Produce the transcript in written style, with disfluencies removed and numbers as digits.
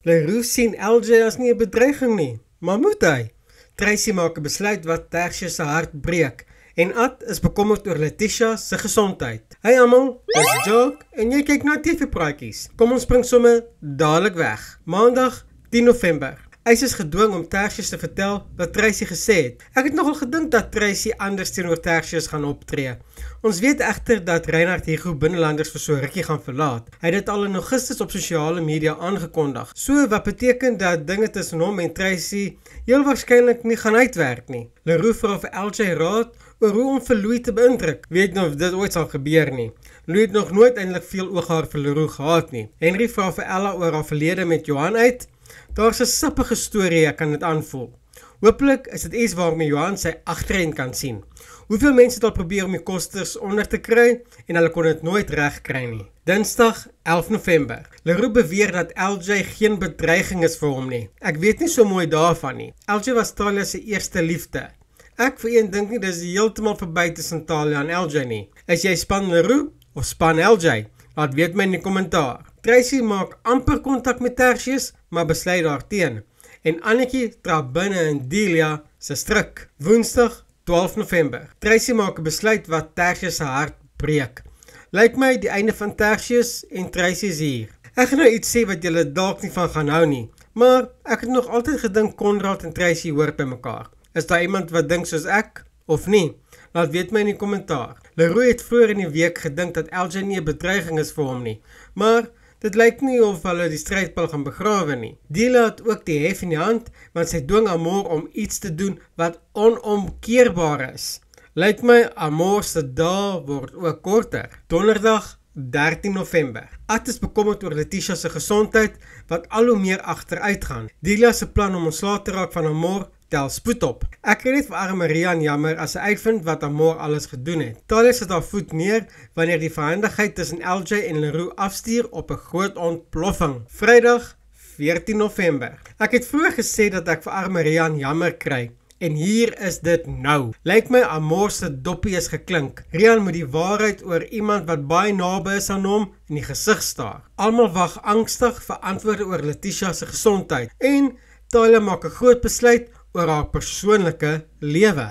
Leroux sien LJ as nie 'n bedreiging nie, maar moet hy? Tracy maak 'n besluit wat Tertius se hart breek en Ad is bekommerd oor Letitia se gesondheid. Hey almal, dis Jock en jy kyk na TV-praatjies. Kom ons spring sommer dadelik weg. Maandag 10 November. Eis is gedwing om Tertius te vertel wat Tracy gesê het. Ek het nogal gedink dat Tracy anders teenoor Tertius gaan optree. Ons weet egter dat Reinhard Hugo binnelanders vir so rukkie gaan verlaat. Hy het dit al in Augustus op sosiale media aangekondig. So wat beteken dat dinge tussen hom en Tracy heel waarskynlik nie gaan uitwerk nie. Leroux vra vir LJ raad oor hoe om vir Louis te beïndruk. Weet nie of dit ooit sal gebeur nie. Louis het nog nooit eintlik veel ooghaar vir Leroux gehad nie. Henry vra vir Ella oor haar verlede met Johan uit. Daar's 'n sappige storie, ek kan dit aanvoel. Hooplik is dit iets waarmee Johan sy agterend kan sien. Hoeveel mense het al probeer om die kosters onder te kry en hulle kon dit nooit reg kry nie. Dinsdag 11 November. Leroux beweer dat LJ geen bedreiging is vir hom nie. Ek weet nie so mooi daarvan nie. LJ was Talia se eerste liefde. Ek vir een dink nie dis heeltemal verby tussen Talia en LJ nie. Is jy span Leroux of span LJ? Laat weet my in die kommentaar. Tracy maak amper kontak met Tertius, maar besluit daarteen. En Annetjie trap binne in Delia se struik. Woensdag 12 November. Tracy maak 'n besluit wat Tertius se hart breek. Lyk my die einde van Tertius en Tracy is hier. Ek gaan nou iets sê wat julle dalk nie van gaan hou nie, maar ek het nog altyd gedink Konrad en Tracy hoor by mekaar. Is daar iemand wat dink soos ek of nie? Laat weet my in die kommentaar. Leroux het vroeër in die week gedink dat LJ nie 'n bedreiging is vir hom nie, maar dit lyk nie of hulle die strydpil gaan begrawe nie. Delia het ook die hef in die hand, want sy dwing Amor om iets te doen wat onomkeerbaar is. Lyk my Amor se dae word ook korter. Donderdag 13 November. Ad is bekommerd oor Letitia se gesondheid wat al hoe meer agteruit gaan. Delia se plan om ontslae te raak van Amor tel spoed op. Ek kry net vir arme Rian jammer as sy uitvind wat Amor alles gedoen het. Talia sit haar voet neer wanneer die verhandigheid tussen LJ en Leroux afstuur op 'n groot ontploffing. Vrydag 14 November. Ek het vroeër gesê dat ek vir arme Rian jammer kry. En hier is dit nou. Lyk my Amor se doppie is geklink. Rian moet die waarheid oor iemand wat baie naby is aan hom in die gesig staar. Almal wag angstig vir antwoorde oor Letitia se gesondheid en Talia maak 'n groot besluit oor haar persoonlike lewe.